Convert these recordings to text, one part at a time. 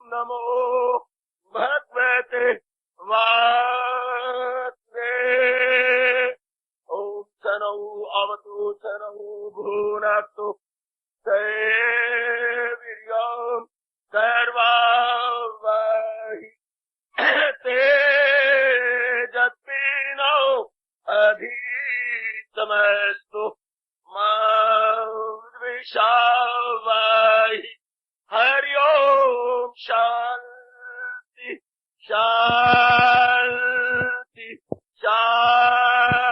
नमो भगवते वासुदेवाय। ओम शनौ अवतु शनौ भुनक्तु वीर्यं कर्वावहि तेजस्विनो अधितमस्तु मा विद्विषावहि। हरि ओम शांति शांति शांति।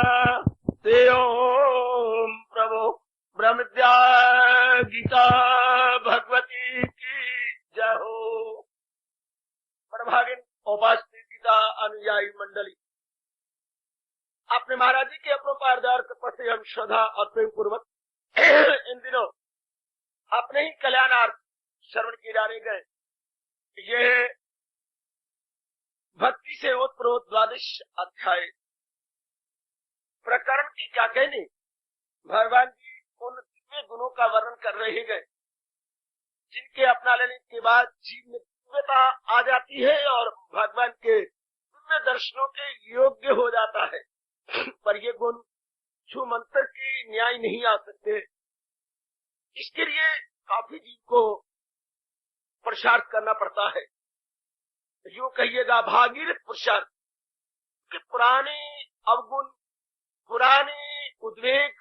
ओम प्रभु ब्रह्म विद्या गीता भगवती की जय हो। प्रभागिन उपासनी गीता अनुयायी मंडली, अपने महाराज जी के अपरोपार द्वार कृपा से हम श्रद्धा और प्रेम पूर्वक इन दिनों अपने ही कल्याणार्थ श्रवण किए जाने गए ये भक्ति से ओतप्रोत 12 अध्याय प्रकरण की क्या कहने। भगवान जी उन दिव्य गुणों का वर्णन कर रहे गए जिनके अपना लेने के बाद जीव में दिव्यता आ जाती है और भगवान के दिव्य दर्शनों के योग्य हो जाता है। पर ये गुण छू मंत्र के न्याय नहीं आ सकते। इसके लिए काफी जीव को पुरुषार्थ करना पड़ता है। यूं कहिएगा भागीरथ पुरुषार्थ के पुराने अवगुण पुराने उद्वेग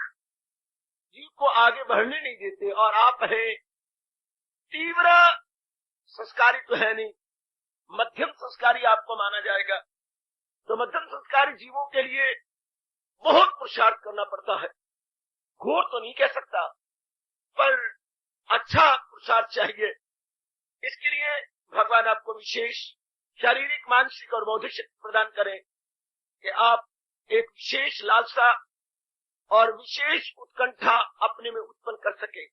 जीव को आगे बढ़ने नहीं देते। और आप है तीव्र संस्कारी तो है नहीं, मध्यम संस्कारी आपको माना जाएगा। तो मध्यम संस्कारी जीवों के लिए बहुत पुरुषार्थ करना पड़ता है। घोर तो नहीं कह सकता, पर अच्छा पुरुषार्थ चाहिए। इसके लिए भगवान आपको विशेष शारीरिक, मानसिक और बौद्धिक शक्ति प्रदान करें कि आप एक विशेष लालसा और विशेष उत्कंठा अपने में उत्पन्न कर सके।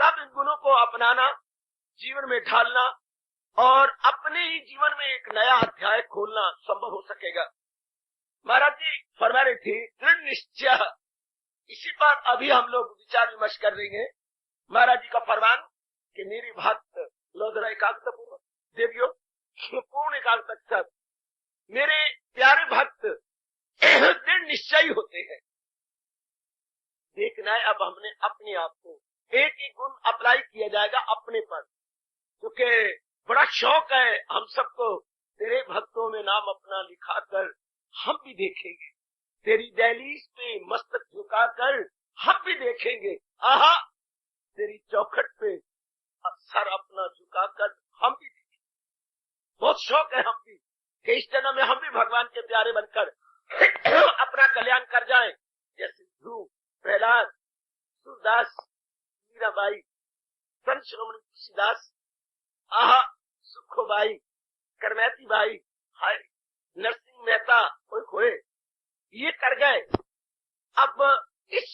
तब इन गुणों को अपनाना, जीवन में ढालना और अपने ही जीवन में एक नया अध्याय खोलना संभव हो सकेगा। महाराज जी फरमा रहे थे दृढ़ निश्चय। इसी पर अभी हम लोग विचार विमर्श कर रहे हैं। महाराज जी का फरमान कि मेरी भक्त लोधरा एकाग्रता पूर्वक देवियों पूर्ण एकाग्रता के साथ मेरे प्यारे भक्त दृढ़ निश्चयी होते हैं। देखना है अब हमने अपने आप को एक ही गुण अप्लाई किया जाएगा अपने पर, क्योंकि बड़ा शौक है हम सबको तेरे भक्तों में नाम अपना लिखाकर हम भी देखेंगे, तेरी दहलीज पे मस्तक झुकाकर हम भी देखेंगे, आहा तेरी चौखट पे सर अपना झुकाकर हम भी देखेंगे। बहुत शौक है हम भी कि इस जन्म में हम भी भगवान के प्यारे बनकर अपना कल्याण कर जाएं। जैसे ध्रुव, प्रहलाद, सूरदास, मीराबाई, संत श्रोमणी तुलसीदास, आहा सुखोबाई, करमैती बाई, हाय नरसिंह मेहता, कोई खोए, ये कर गए। अब इस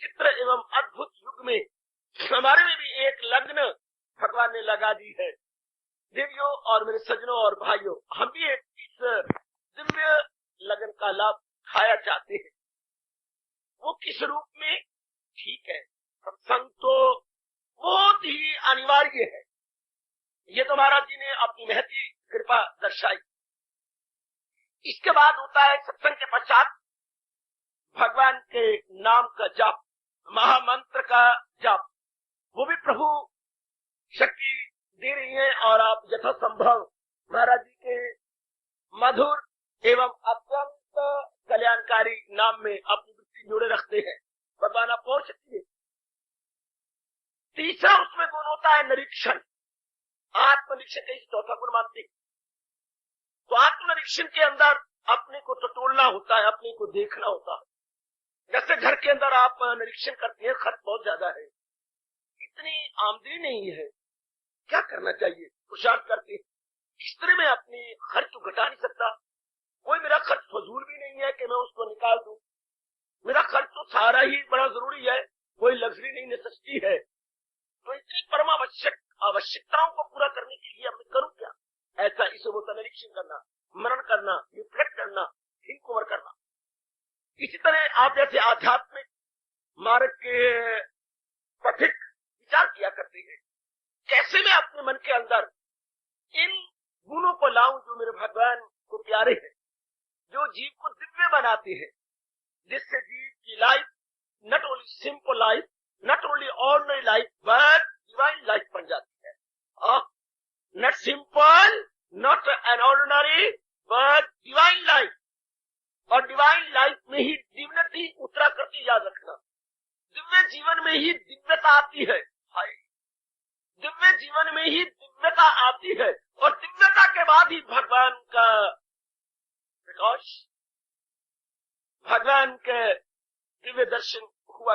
चित्र एवं अद्भुत युग में हमारे में भी एक लग्न भगवान ने लगा दी है। देवियों और मेरे सज्जनों और भाइयों, हम भी एक इस दिव्य लगन का लाभ खाया चाहते हैं। वो किस रूप में? ठीक है, सत्संग तो बहुत ही अनिवार्य है। ये तो महाराज जी ने अपनी महती कृपा दर्शाई। इसके बाद होता है सत्संग के पश्चात भगवान के नाम का जाप, महामंत्र का जाप। वो भी प्रभु शक्ति दे रही है और आप यथासंभव महाराज जी के मधुर एवं अत्यंत कल्याणकारी नाम में अपनी वृत्ति जोड़े रखते हैं। भगवान आप पहुंच सकती है। तीसरा उसमें गुण होता है निरीक्षण, आत्मनिरीक्षण का चौथा गुण मानते हैं। तो आत्मनिरीक्षण के अंदर अपने को टटोलना होता है, अपने को देखना होता है। जैसे घर के अंदर आप निरीक्षण करते हैं, खर्च बहुत ज्यादा है, इतनी आमदनी नहीं है, क्या करना चाहिए, पुरुषार्थ करते हैं। इस तरह में अपनी खर्च तो घटा नहीं सकता। कोई मेरा खर्च फजूल भी नहीं है कि मैं उसको निकाल दूं। मेरा खर्च तो सारा ही बड़ा जरूरी है, कोई लग्जरी नहीं, नेसेसिटी है। तो इतनी परमावश्यक आवश्यकताओं को पूरा करने के लिए मैं करूं क्या? ऐसा इसे होता निरीक्षण करना, मनन करना, रिफ्लेक्ट करना, थिंक ओवर करना। इसी तरह आप जैसे आध्यात्मिक मार्ग के पथिक विचार किया करते हैं, कैसे मैं अपने मन के अंदर मेरे भगवान को प्यारे हैं, जो जीव को दिव्य बनाते हैं, जिससे जीव की life not only simple life, not only ordinary life, but divine life बन जाती है। Not simple, not an ordinary, but divine life. और डिवाइन लाइफ में ही डिविनिटी उतरा करती, याद रखना। दिव्य जीवन में ही दिव्यता आती है। दिव्य जीवन में ही दिव्यता आती है, और दिव्यता के बाद ही भगवान का प्रकाश, भगवान के दिव्य दर्शन हुआ।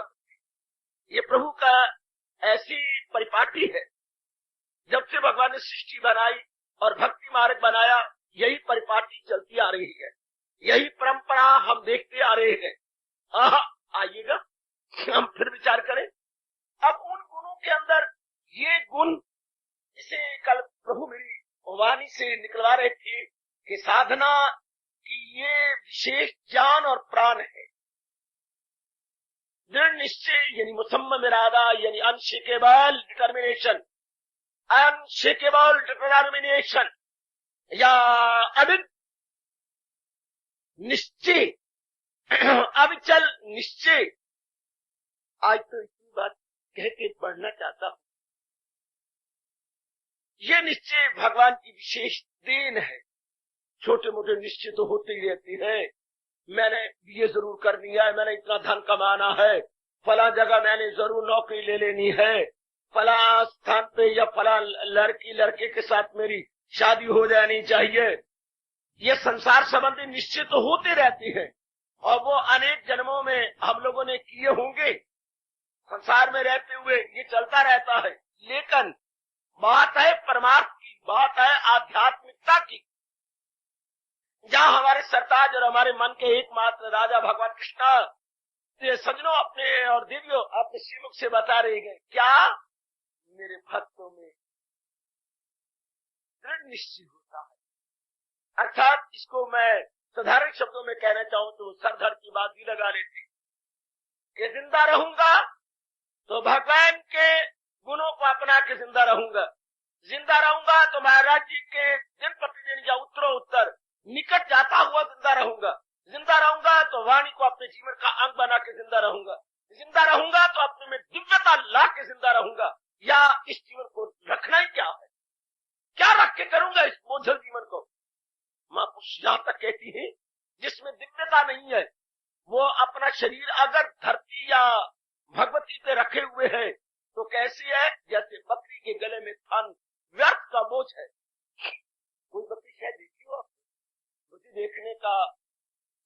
ये प्रभु का ऐसी परिपाटी है। जब से भगवान ने सृष्टि बनाई और भक्ति मार्ग बनाया, यही परिपाटी चलती आ रही है, यही परंपरा हम देखते आ रहे हैं। आइएगा हम फिर विचार करें। अब उन गुणों के अंदर ये गुण, जिसे कल प्रभु मेरी वाणी से निकलवा रहे थे कि साधना की ये विशेष जान और प्राण है। दृढ़ निश्चय यानी मुसम्मम इरादा, यानी अनशेकेबल डिटर्मिनेशन, अनशेकेबल डिटर्मिनेशन या अडिग निश्चय, अविचल निश्चय। आज तो इतनी बात कह के पढ़ना चाहता हूं। ये निश्चय भगवान की विशेष देन है। छोटे मोटे निश्चय तो होते ही रहते हैं। मैंने ये जरूर करनी है, मैंने इतना धन कमाना है, फला जगह मैंने जरूर नौकरी ले लेनी है, फला स्थान पे या फला लड़की लड़के के साथ मेरी शादी हो जानी चाहिए। ये संसार संबंधी निश्चय तो होते रहते हैं, और वो अनेक जन्मों में हम लोगों ने किए होंगे। संसार में रहते हुए ये चलता रहता है। लेकिन बात है परमार्थ की, बात है आध्यात्मिकता की, जहां हमारे सरताज और हमारे मन के एकमात्र राजा भगवान कृष्ण सजनों अपने और देवियों अपने श्रीमुख से बता रहे गए, क्या मेरे भक्तों में दृढ़ निश्चय होता है। अर्थात इसको मैं साधारण शब्दों में कहना चाहूं तो सरधर की बात भी लगा लेती कि जिंदा रहूंगा तो भगवान के गुणों को अपना के जिंदा रहूंगा, जिंदा रहूंगा तो महाराज जी के दिन प्रतिदिन या उत्तरों उत्तर निकट जाता हुआ जिंदा रहूंगा, जिंदा रहूंगा तो वाणी को अपने जीवन का अंग बना के जिंदा रहूंगा, जिंदा रहूंगा तो अपने में दिव्यता ला के जिंदा रहूंगा। या इस जीवन को रखना ही क्या है, क्या रख के करूंगा इस बोझल जीवन को। महापुरुष यहां तक कहती है जिसमें दिव्यता नहीं है, वो अपना शरीर अगर धरती या भगवती पे रखे हुए है तो कैसी है, जैसे बकरी के गले में थन, व्यर्थ का बोझ है। कोई बकरी शायद देखी हो आप, बकरी देखने का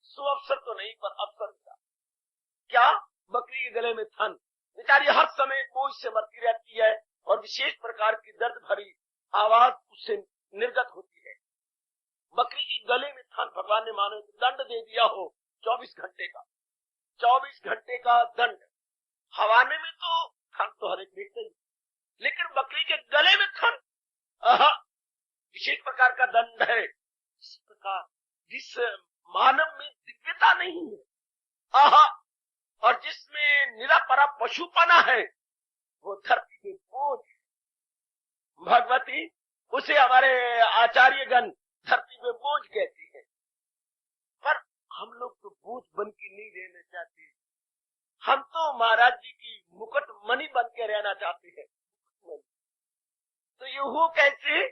सुअवसर तो नहीं पर अवसर मिला। क्या बकरी के गले में थन, बेचारी हर समय बोझ से मरती रहती है और विशेष प्रकार की दर्द भरी आवाज उससे निर्गत होती है। बकरी की गले में थन, भगवान ने मानो दंड दे दिया हो 24 घंटे का, 24 घंटे का दंड। हवाने में तो थन तो हर एक देखते ही, लेकिन बकरी के गले में थन, विशेष प्रकार का दंड है। इस प्रकार जिस मानव में दिव्यता नहीं है, और जिसमें निरापरा पशुपना है, वो धरती के बोझ। भगवती उसे हमारे आचार्यगण धरती पे बोझ कहती है, पर हम लोग तो बोझ बन के नहीं रहना चाहते। हम तो महाराज जी की मुकुट मणि बन के रहना चाहते हैं। तो ये हो कैसे,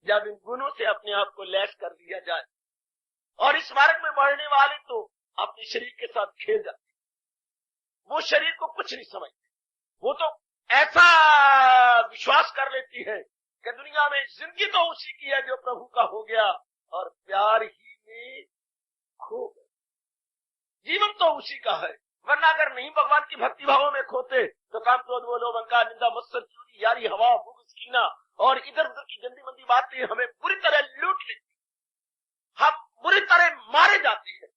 जब इन गुणों से अपने आप को लैस कर दिया जाए। और इस मार्ग में बढ़ने वाले तो अपने शरीर के साथ खेल जाते, वो शरीर को कुछ नहीं समझते। वो तो ऐसा विश्वास कर लेती है कि दुनिया में जिंदगी तो उसी की है जो प्रभु का हो गया, और प्यार ही में खो गए। जीवन तो उसी का है, वरना अगर नहीं भगवान की भक्ति भावों में खोते तो काम क्रोध वो लोभ अहंकार निंदा मत्सर चोरी यारी हवा भूख कीना और इधर उधर की गंदी मंदी बातें हमें बुरी तरह लूट लेती, हम बुरी तरह मारे जाते हैं।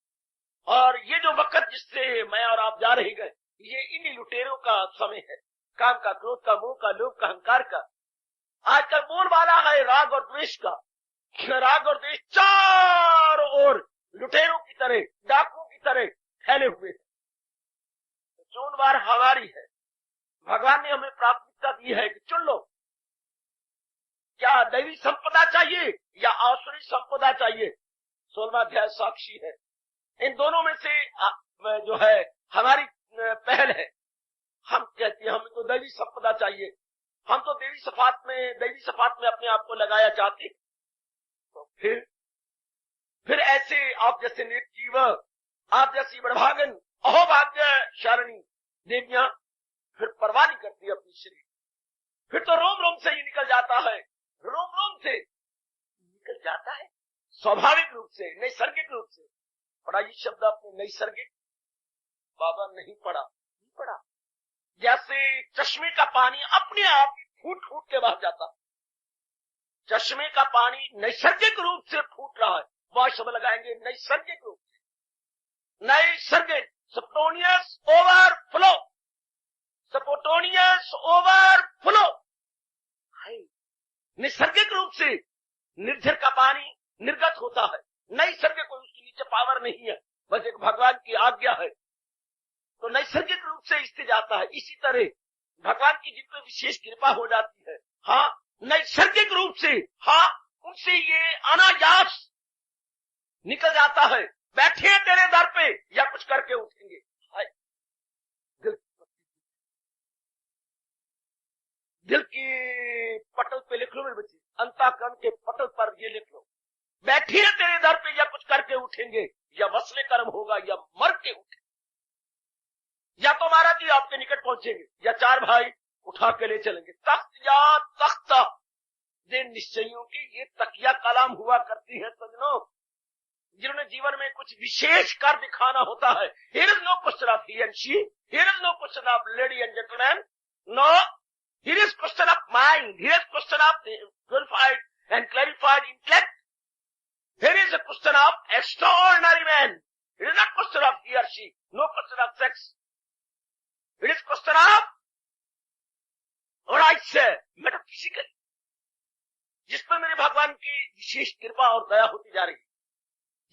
और ये जो वक्त जिससे मैं और आप जा रहे गए, ये इन्हीं लुटेरों का समय है, काम का, क्रोध का, मोह का, लोभ का, अहंकार का। आजकल बोलबाला है राग और द्वेष का। राग और द्वेष चारों ओर लुटेरों की तरह, डाकुओं की तरह फैले हुए हैं। चुन बार हमारी है। भगवान ने हमें प्राथमिकता दी है कि चुन लो, क्या दैवी संपदा चाहिए या आसुरी संपदा चाहिए? 16वां अध्याय साक्षी है। इन दोनों में से जो है हमारी पहल है। हम कहते हैं हमें तो दैवी संपदा चाहिए, हम तो दैवी सफात में अपने आप को लगाया चाहते। तो फिर ऐसे आप जैसे निर्जीव, आप जैसी बड़भागन अहोभाग्यशालिनी देवियां फिर परवाह नहीं करती अपनी शरीर। फिर तो रोम रोम से ही निकल जाता है, रोम रोम से निकल जाता है, स्वाभाविक रूप से, नैसर्गिक रूप से। पढ़ा ये शब्द आपने नैसर्गिक? बाबा नहीं पढ़ा। जैसे चश्मे का पानी अपने आप ही फूट फूट के बह जाता, चश्मे का पानी नैसर्गिक रूप से फूट रहा है। वह शब्द लगाएंगे नैसर्गिक रूप से, नैसर्गिक, स्पोंटेनियस ओवरफ्लो, स्पोंटेनियस ओवरफ्लो। नैसर्गिक रूप से निर्झर का पानी निर्गत होता है, नैसर्गिक, कोई उसके नीचे पावर नहीं है, बस एक भगवान की आज्ञा है, तो नैसर्गिक रूप से स्थित जाता है। इसी तरह भगवान की जिन पर विशेष कृपा हो जाती है, हाँ नैसर्गिक रूप से, हाँ उनसे ये अनायास निकल जाता है। बैठे हैं तेरे दर पे या कुछ करके उठेंगे। दिल की पटल पे लिख लो मेरे बच्चे, अंतःकरण के पटल पर ये लिख लो, बैठे हैं तेरे दर पे या कुछ करके उठेंगे, या वसले कर्म होगा या मर के उठेंगे, या तो महाराज जी आपके निकट पहुंचेंगे या चार भाई उठा के ले चलेंगे। तख्त या तख्ता जिन निश्चयों की ये तकिया कलाम हुआ करती है सजनों, जिन्होंने जीवन में कुछ विशेष कर दिखाना होता है। Here is no question of he and she, here is no question of lady and gentleman, no, here is question of mind, here is question of purified and clarified intellect, here is a question of extraordinary man, it is not question of he or she, no question of sex, it is question of what I say metaphysical, जिस पर मेरे भगवान की विशेष कृपा और दया होती जा रही है,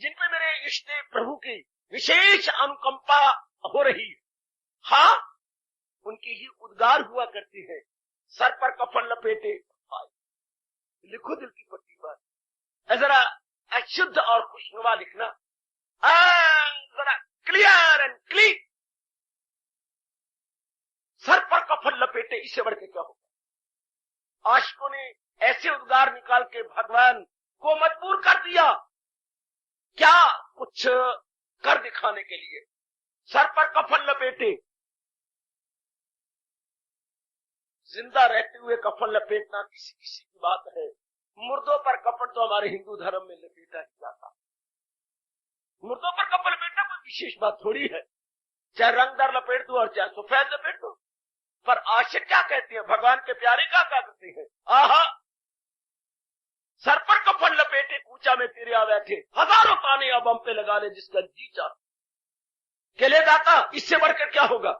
जिन पे मेरे इष्ट प्रभु की विशेष अनुकंपा हो रही है, हाँ उनकी ही उद्गार हुआ करती है। सर पर कफन लपेटे, लिखो दिल की पट्टी पर, जरा अशुद्ध और खुशनुमा लिखना, जरा क्लियर एंड क्लीन। सर पर कफन लपेटे, इससे बढ़ के क्या होगा? आशिकों ने ऐसे उद्गार निकाल के भगवान को मजबूर कर दिया, क्या कुछ कर दिखाने के लिए। सर पर कफन लपेटे, जिंदा रहते हुए कफन लपेटना किसी किसी की बात है, मुर्दों पर कफन तो हमारे हिंदू धर्म में लपेटा ही जाता। मुर्दों पर कफन लपेटना कोई विशेष बात थोड़ी है, चाहे रंगदार लपेट दो और चाहे सफेद लपेट दो। पर आशिक क्या कहती है, भगवान के प्यारे क्या कहते हैं, आहा सर पर कफन लपेटे कूचा में तेरे आ बैठे, हजारों ताने अब हम पे लगा ले जिसका जी चाह के ले दाता। इससे बढ़कर क्या होगा?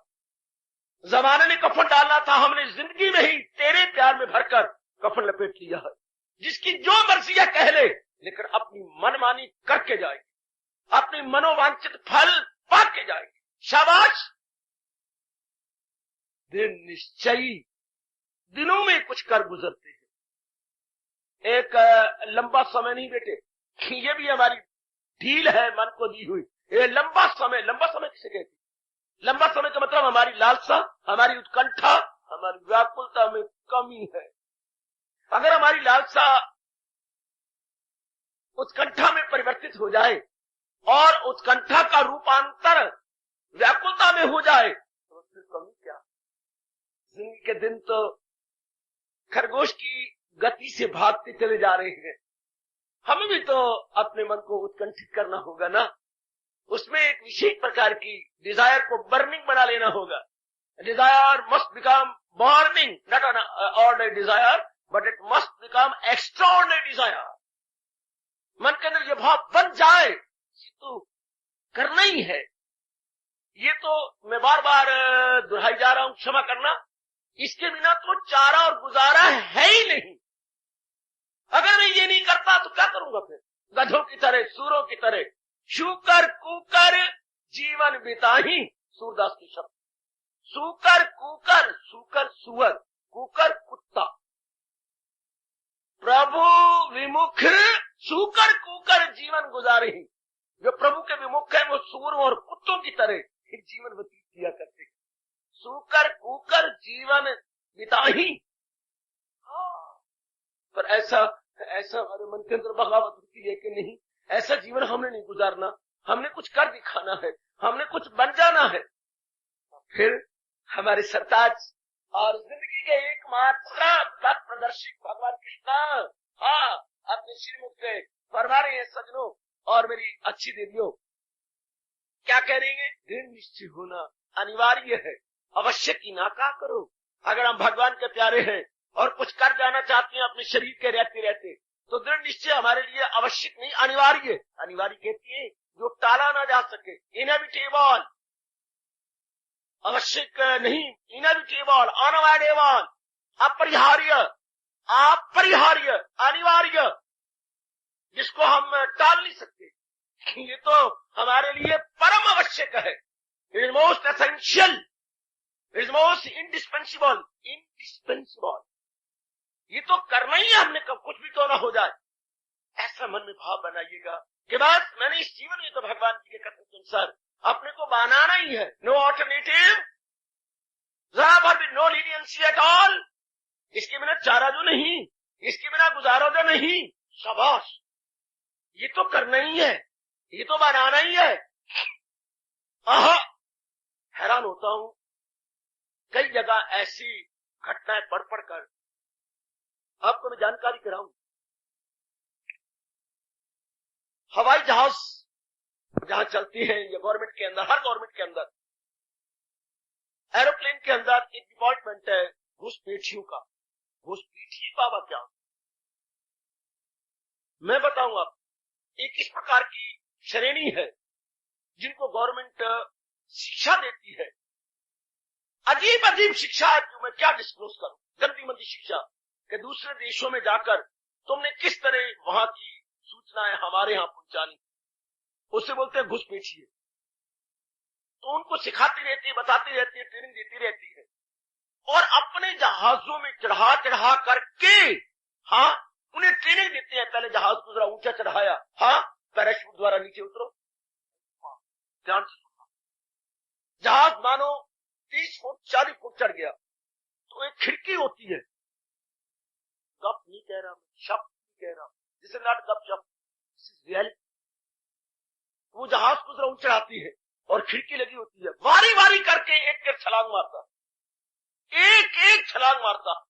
जमाने ने कफन डालना था, हमने जिंदगी में ही तेरे प्यार में भरकर कफन लपेट लिया है। जिसकी जो मर्जी है कह ले, लेकिन अपनी मनमानी करके जाएगी, अपनी मनोवांछित फल पा के जाएगी। शाबाश। दिन निश्चयी दिनों में कुछ कर गुजरते हैं, एक लंबा समय नहीं बेटे, ये भी हमारी ढील है मन को दी हुई। ये लंबा समय किसे कहती? लंबा समय का मतलब हमारी लालसा, हमारी उत्कंठा, हमारी व्याकुलता में कमी है। अगर हमारी लालसा उत्कंठा में परिवर्तित हो जाए और उत्कंठा का रूपांतर व्याकुलता में हो जाए तो फिर कमी क्या? जिंदगी के दिन तो खरगोश की गति से भागते चले जा रहे हैं। हमें भी तो अपने मन को उत्कंठित करना होगा ना, उसमें एक विशेष प्रकार की डिजायर को बर्निंग बना लेना होगा। Desire must become burning, not an ordinary desire but it must become extraordinary desire. मन के अंदर ये भाव बन जाए, ये तो करना ही है। ये तो मैं बार बार दोहराई जा रहा हूं, क्षमा करना, इसके बिना तो चारा और गुजारा है ही नहीं। अगर मैं ये नहीं करता तो क्या करूंगा फिर? गधों की तरह, सूरों की तरह शूकर कूकर जीवन बिताही, सूरदास के शब्द। सूकर कूकर, सूकर सुअर, कूकर कुत्ता। प्रभु विमुख सूकर कूकर जीवन गुजारे। जो प्रभु के विमुख है वो सूरों और कुत्तों की तरह जीवन व्यतीत किया करते हैं। सूकर कूकर जीवन बिताही। पर ऐसा हमारे मन के अंदर बगावत होती है कि नहीं, ऐसा जीवन हमने नहीं गुजारना, हमने कुछ कर दिखाना है, हमने कुछ बन जाना है। फिर हमारे सरताज और जिंदगी के एकमात्र पथ प्रदर्शक भगवान कृष्ण अपने श्रीमुख से फरमा रहे हैं, सजनों और मेरी अच्छी दीदियों, क्या कह रही है? दृढ़ निश्चय होना अनिवार्य है, अवश्य की ना का करो। अगर हम भगवान के प्यारे हैं और कुछ कर जाना चाहते हैं अपने शरीर के रहते रहते, तो दृढ़ निश्चय हमारे लिए आवश्यक नहीं, अनिवार्य। अनिवार्य कहती है जो टाला ना जा सके, इनएविटेबल, आवश्यक नहीं, इनएविटेबल, अनअवॉइडेबल, अपरिहार्य, अपरिहार्य, अनिवार्य, जिसको हम टाल नहीं सकते। ये तो हमारे लिए परम आवश्यक है। It is most essential, it is most indispensable, indispensable. ये तो करना ही है हमने, कब कुछ भी तो ना हो जाए। ऐसा मन में भाव बनाइएगा कि बस मैंने इस जीवन में तो भगवान जी के कथन के अनुसार अपने को बनाना ही है। No alternative, no leniency at all. इसके बिना चारा जो नहीं, इसके बिना गुजारा जो नहीं। शाबाश, ये तो करना ही है, ये तो बनाना ही है। हैरान होता हूं, कई जगह ऐसी घटनाएं पढ़ कर आपको मैं जानकारी कराऊं। हवाई जहाज जहां चलती है ये गवर्नमेंट के अंदर, हर गवर्नमेंट के अंदर एरोप्लेन के अंदर एक डिपार्टमेंट है घुसपैठियों का। घुसपैठी बाबा क्या, मैं बताऊंगा। एक इस प्रकार की श्रेणी है जिनको गवर्नमेंट शिक्षा देती है, अजीब अजीब शिक्षा है, मैं क्या डिस्क्लोज करूं, गंदी मंदी शिक्षा, कि दूसरे देशों में जाकर तुमने किस तरह वहां की सूचनाएं हमारे यहां पहुंचानी, उससे बोलते हैं घुसपैठिए। तो उनको सिखाती रहती है, बताती रहती है, ट्रेनिंग देती रहती है, और अपने जहाजों में चढ़ा करके उन्हें ट्रेनिंग देते हैं। पहले जहाज को जरा ऊंचा चढ़ाया, पैराशूट द्वारा नीचे उतरो, ध्यान से सुनना। जहाज मानो 30 फुट 40 फुट चढ़ गया तो एक खिड़की होती है, गप नहीं कह रहा, शब्द नहीं कह रहा, जिसे नॉट गप शब्द, रियलिटी। वो जहाज को जरा ऊंचा चढ़ाती है और खिड़की लगी होती है, वारी वारी करके एक एक छलांग मारता, एक एक छलांग मारता।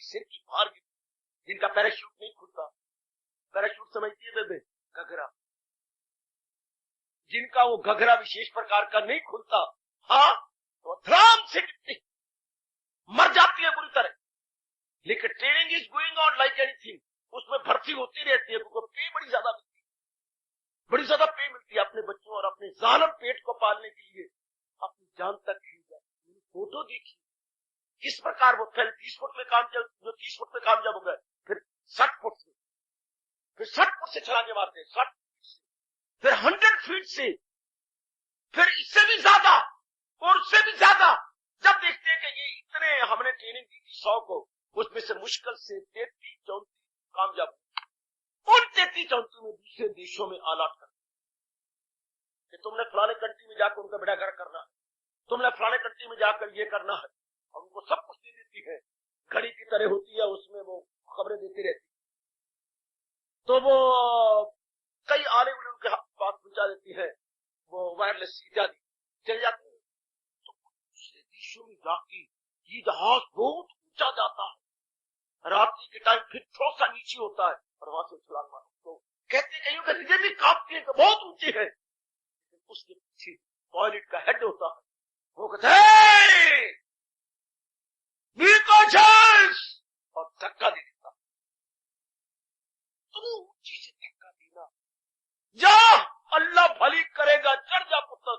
सिर की फार जिनका पैराशूट नहीं खुलता, पैराशूट समझती है बेबे, घघरा, जिनका वो घघरा विशेष प्रकार का नहीं खुलता, तो धराम से मर जाती है बुरी तरह। लेकिन training is going on like anything, उसमें भर्ती होती रहती है, क्योंकि पे बड़ी ज्यादा मिलती है, बड़ी ज्यादा पे मिलती है अपने बच्चों और अपने जालिम पेट को पालने के लिए अपनी जान तक खींच जाती। फोटो देखी किस प्रकार वो पहले 30 फुट में काम चल, जो 30 फुट में कामयाब हो गए, फिर 60 फुट से, फिर 60 फुट से छलांगे मारते हैं, 60 फीट से, फिर 100 फीट से, फिर इससे भी ज्यादा और उससे भी ज्यादा। जब देखते हैं कि ये इतने हमने ट्रेनिंग दी थी 100 को, उसमें से मुश्किल से 33-34 कामयाब, उन 33-34 में दूसरे देशों में अलॉट कर कि तुमने फलाने कंट्री में जाकर उनका बेड़ा घर करना है, तुमने फलाने कंट्री में जाकर ये करना है, और उनको सब कुछ दे देती है, घड़ी की तरह होती है, उसमें वो खबरें देती रहती, तो वो कई आले उन्हें उनके पास पहुंचा देती है, वो वायरलेस इत्यादि चले जाते हैं। तो दूसरे देशों में जाके ये जहाज बहुत ऊंचा जाता है, रात्रि के टाइम फिर थोड़ा सा नीचे होता है, और वहां से छलांग मारो। तो कहते कहीं का रिजल्ट भी काफती है, बहुत ऊंची है, उसके पीछे टॉयलेट का हेड होता है, वो कहते हैं और धक्का दे देता। तुम ऊंची से धक्का देना, जा अल्लाह भली करेगा, चढ़ जा पुत्र,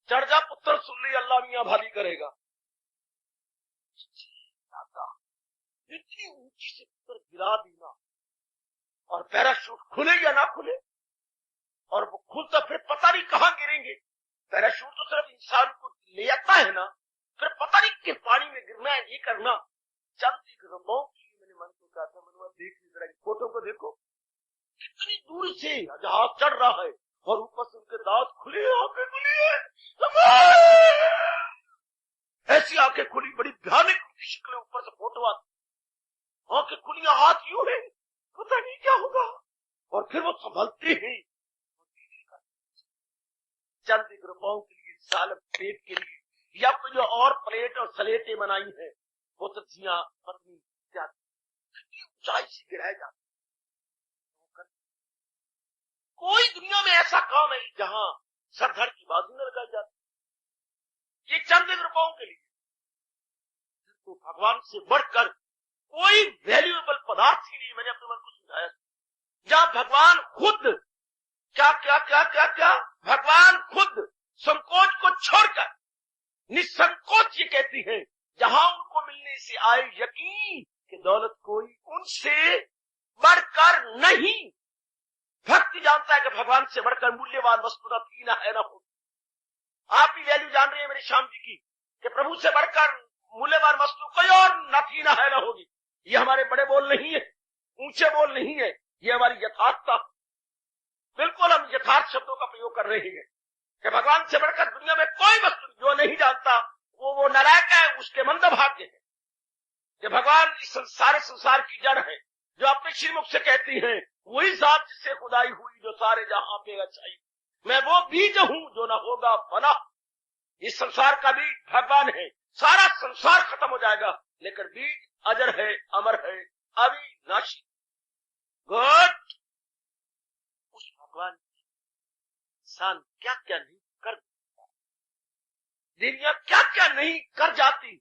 चढ़ जा पुत्र, सुन ली अल्लाह मियां भली करेगा। इतनी ऊंची से पुत्र गिरा देना, और पैराशूट खुले या ना खुले, और वो खुलता फिर पता नहीं कहां गिरेंगे। पैराशूट तो सिर्फ इंसान को ले आता है ना, फिर पता नहीं कि पानी में गिरना है, ये करना। चंद एक रुपयों के लिए मैंने मन को कहा था, मनवा देख ली जरा फोटो को, देखो कितनी दूर से जहाज चढ़ रहा है और ऊपर से उनके दांत खुले, आंखें खुली है, ऐसी आंखें खुली, बड़ी भयानक उनकी शक्ल, ऊपर से फोटो आती, आंखें खुली, हाथ यूं है, पता नहीं क्या होगा। और फिर वो संभलते हैं, चंद एक रुपयों के लिए, साल पेट के लिए, या फिर जो और प्लेट और सलेटें बनाई है, वो सब्जियां पत्नी कितनी ऊंचाई से गिराए जाते। कोई दुनिया में ऐसा काम है जहां सरधड़ की बाजू न लगाई जाती। ये चंद एक रुपयों के लिए, तो भगवान से बढ़कर कोई वैल्यूएबल पदार्थ ही नहीं। मैंने अपने मन को समझाया, जहां भगवान खुद क्या क्या क्या क्या क्या, भगवान खुद संकोच को छोड़कर निसंकोच ये कहती है, जहां उनको मिलने से आए यकीन कि दौलत कोई उनसे बढ़कर नहीं। भक्ति जानता है कि भगवान से बढ़कर मूल्यवान वस्तु न थी, न है, न हो। आप ही वैल्यू जान रहे हैं मेरे श्याम जी की, कि प्रभु से बढ़कर मूल्यवान वस्तु कोई और न थी, न है, न होगी। ये हमारे बड़े बोल नहीं है, ऊंचे बोल नहीं है, ये हमारी यथार्थता। बिल्कुल हम यथार्थ शब्दों का प्रयोग कर रहे हैं कि भगवान से बढ़कर दुनिया में कोई वस्तु जो नहीं जानता वो नालायक है, उसके मंदभाग्य है। कि भगवान इस सारे संसार की जड़ है, जो अपने श्रीमुख से कहती है, वही जात जिससे खुदाई हुई, जो सारे जहां पे अच्छाई। मैं वो बीज हूं जो न होगा फना। इस संसार का बीज भगवान है, सारा संसार खत्म हो जाएगा, लेकिन बीज अजर है, अमर है, अविनाशी। गुड। उस भगवान इंसान क्या क्या नहीं कर, दुनिया क्या क्या नहीं कर जाती,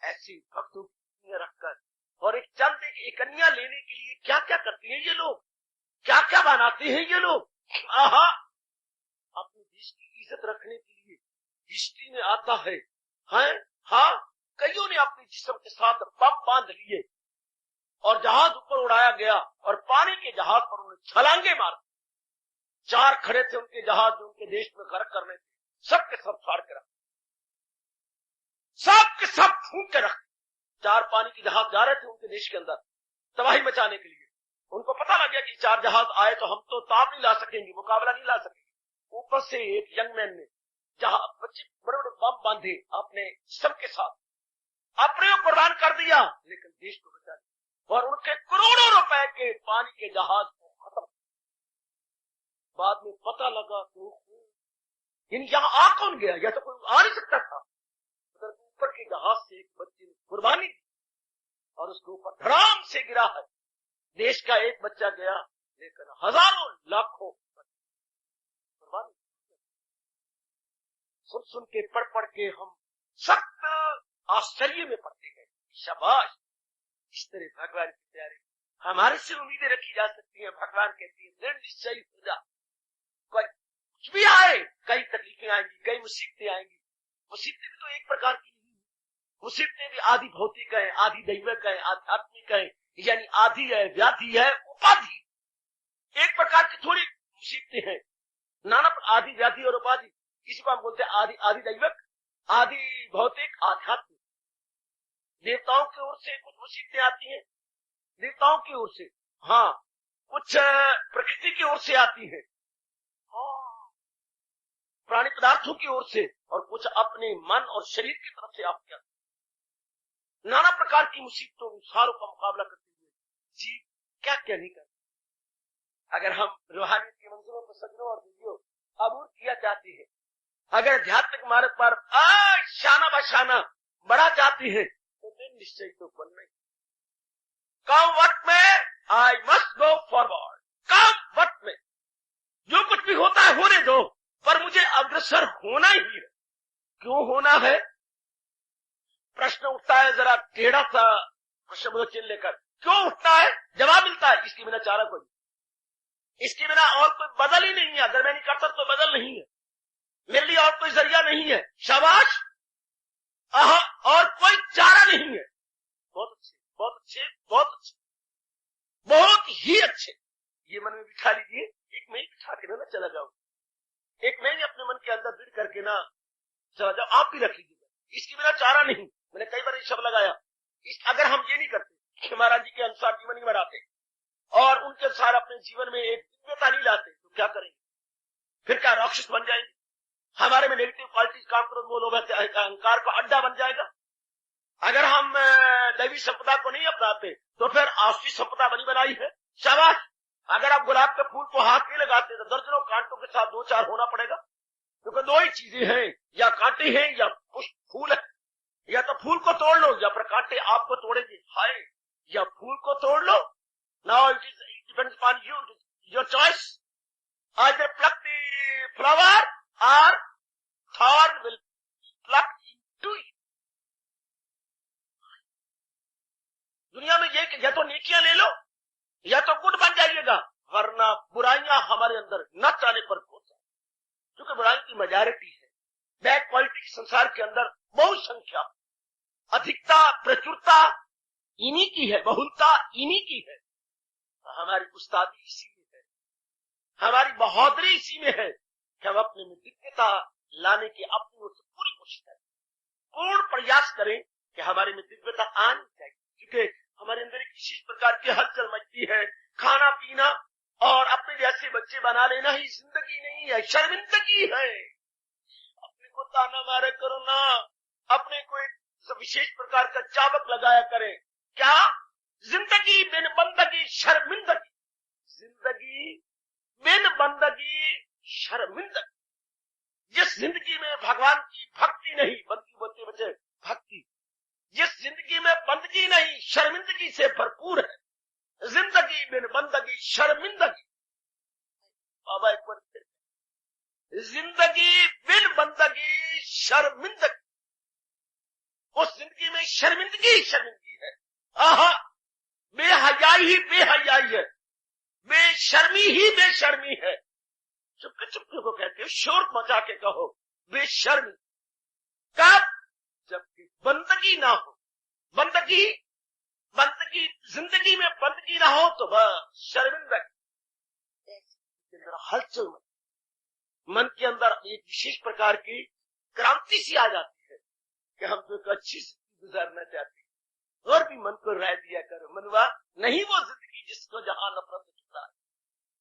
ऐसी भक्तों की रखकर, और एक चंद एक कन्या लेने के लिए क्या क्या करती हैं ये लोग, क्या क्या बनाते हैं ये लोग। आहा, अपने देश की इज्जत रखने के लिए हिस्ट्री में आता है, हाँ, कईयों ने अपने जिस्म के साथ बम बांध लिए और जहाज ऊपर उड़ाया गया और पानी के जहाज पर उन्हें छलांगे मार। 4 खड़े थे उनके जहाज जो उनके देश में गर्क करने थे, सबके सब फाड़ के रख, सबके सब फूंक के रख। 4 पानी के जहाज जा रहे थे उनके देश के अंदर तबाही मचाने के लिए। उनको पता लग गया कि 4 जहाज आए तो हम तो ताप नहीं ला सकेंगे, मुकाबला नहीं ला सकेंगे। ऊपर से एक यंग मैन ने जहां बच्चे बड़े बड़े बम बांधे अपने सबके साथ, अपने को कुर्बान कर दिया, लेकिन देश को बचा दिया और उनके करोड़ों रुपए के पानी के जहाज को खत्म। बाद में पता लगा तो यहाँ आ कौन गया, या तो कोई आ नहीं सकता था। ऊपर के जहाज से एक बच्चे ने कुर्बानी दी और उसके ऊपर धड़ाम से गिरा है। देश का एक बच्चा गया, लेकिन हजारों लाखों कुर्बानी। सुन सुन के पढ़ के हम सख्त आश्चर्य में पड़ते हैं। शाबाश, इस तरह भगवान के प्यारे हमारे से उम्मीदें रखी जा सकती हैं। भगवान कहती है दृढ़ निश्चय हो जा, कोई कुछ भी आए, कई तकलीफें आएंगी, कई मुसीबतें आएंगी। मुसीबतें भी तो एक प्रकार की नहीं, मुसीबतें भी आधी भौतिक है, आधी दैविक है, आध्यात्मिक है, यानी आधी है व्याधि है उपाधि। एक प्रकार की थोड़ी मुसीबतें हैं, नाना आधी व्याधि और उपाधि। किसी को हम बोलते हैं आधी दैविक, आधी भौतिक, आध्यात्मिक। देवताओं की ओर से कुछ मुसीबतें आती हैं, देवताओं की ओर से, हाँ, कुछ प्रकृति की ओर से आती है, प्राणी पदार्थों की ओर से, और कुछ अपने मन और शरीर की तरफ से आप क्या। नाना प्रकार की मुसीबतों सारों का मुकाबला करते हुए जी क्या क्या नहीं करते। अगर हम रूहानियत की मंजिलों को सजनों और दिव्यों अबूर किया चाहते हैं, अगर आध्यात्मिक मार्ग पर शाना बशाना बढ़ा चाहती है, तो दिन निश्चय तो बनना ही। कम वक्त में आई मस्ट गो फॉरवर्ड, कम वक्त में जो कुछ भी होता है होने दो, पर मुझे अग्रसर होना ही है। क्यों होना है? प्रश्न उठता है जरा टेढ़ा सा प्रश्न चिन्ह लेकर, क्यों उठता है? जवाब मिलता है इसके बिना चारा कोई, इसके बिना और कोई बदल ही नहीं है। अगर मैं नहीं करता तो बदल नहीं है, मेरे लिए और कोई जरिया नहीं है। शाबाश, और कोई चारा नहीं है। बहुत अच्छे, बहुत अच्छे, बहुत अच्छे, बहुत ही अच्छे। ये मन में बिठा लीजिए। एक मैं ही बिठा के ना चला जाऊं, एक मैं ही अपने मन के अंदर दृढ़ करके ना चलो जब आप भी रख लीजिएगा, इसकी बिना चारा नहीं। मैंने कई बार ये शब्द लगाया, अगर हम ये नहीं करते, महाराज जी के अनुसार जीवन नहीं बनाते और उनके अनुसार अपने जीवन में एक दिव्यता नहीं लाते, तो क्या करेंगे? फिर क्या राक्षस बन जाएंगे? हमारे में नेगेटिव क्वालिटीज काम करो, वो लोग अहंकार का अड्डा बन जाएगा। अगर हम दैवी संपदा को नहीं अपनाते तो फिर आसुरी संपदा बनी बनाई है। शाबाश, अगर आप गुलाब के फूल को हाथ नहीं लगाते तो दर्जनों कांटों के साथ दो चार होना पड़ेगा, क्योंकि दो ही चीजें हैं, या कांटे हैं या फूल है। या तो फूल को तोड़ लो या फिर कांटे आपको तोड़ेंगे। हाय, या फूल को तोड़ लो, now it depends upon you, your choice. Either pluck the flower or thorn will pluck into you. दुनिया में ये या तो नेकियां ले लो या तो गुड बन जाइएगा, वरना बुराइयां हमारे अंदर न चाहने पर होता है, क्योंकि बुराई की मेजॉरिटी है। बैड क्वालिटी संसार के अंदर बहुत संख्या, अधिकता, प्रचुरता इन्हीं की है, बहुलता इन्हीं की है। हमारी उस्तादी इसी में है, हमारी बहादुरी इसी में है कि हम अपने में दिव्यता लाने की अपनी ओर से पूरी कोशिश करें, पूर्ण प्रयास करें कि हमारे में दिव्यता आनी चाहिए। क्योंकि हमारे अंदर एक विशेष प्रकार की हलचल मचती है, खाना पीना और अपने जैसे बच्चे बना लेना ही जिंदगी नहीं है, शर्मिंदगी है। अपने को ताना मारे करो ना, अपने को एक विशेष प्रकार का चाबक लगाया करें। क्या? जिंदगी बिन बंदगी शर्मिंदगी, जिंदगी बिन बंदगी शर्मिंदगी। जिस जिंदगी में भगवान की भक्ति नहीं, बंदगी बच्चे भक्ति, जिस जिंदगी में बंदगी नहीं शर्मिंदगी से भरपूर है, जिंदगी बिन बंदगी शर्मिंदगी। बाबा एक बार, जिंदगी बिन बंदगी शर्मिंदगी, उस जिंदगी में शर्मिंदगी शर्मिंदगी है। आहा, बेहयाई ही बेहयाई है, बेशर्मी ही बेशर्मी है। चुपके चुपके को कहते हो, शोर मचा के कहो बेशर्मी। कब? जबकि बंदगी ना हो, बंदगी बंदगी जिंदगी में बंदगी ना हो तो बस शर्मिंदगी। हलचल मन के अंदर एक विशेष प्रकार की क्रांति सी आ जाती है कि हम तो एक अच्छी जिंदगी गुजारना चाहते हैं, और भी मन को राय दिया करो, मनवा नहीं वो जिंदगी जिसको जहां नफरत छुटा है।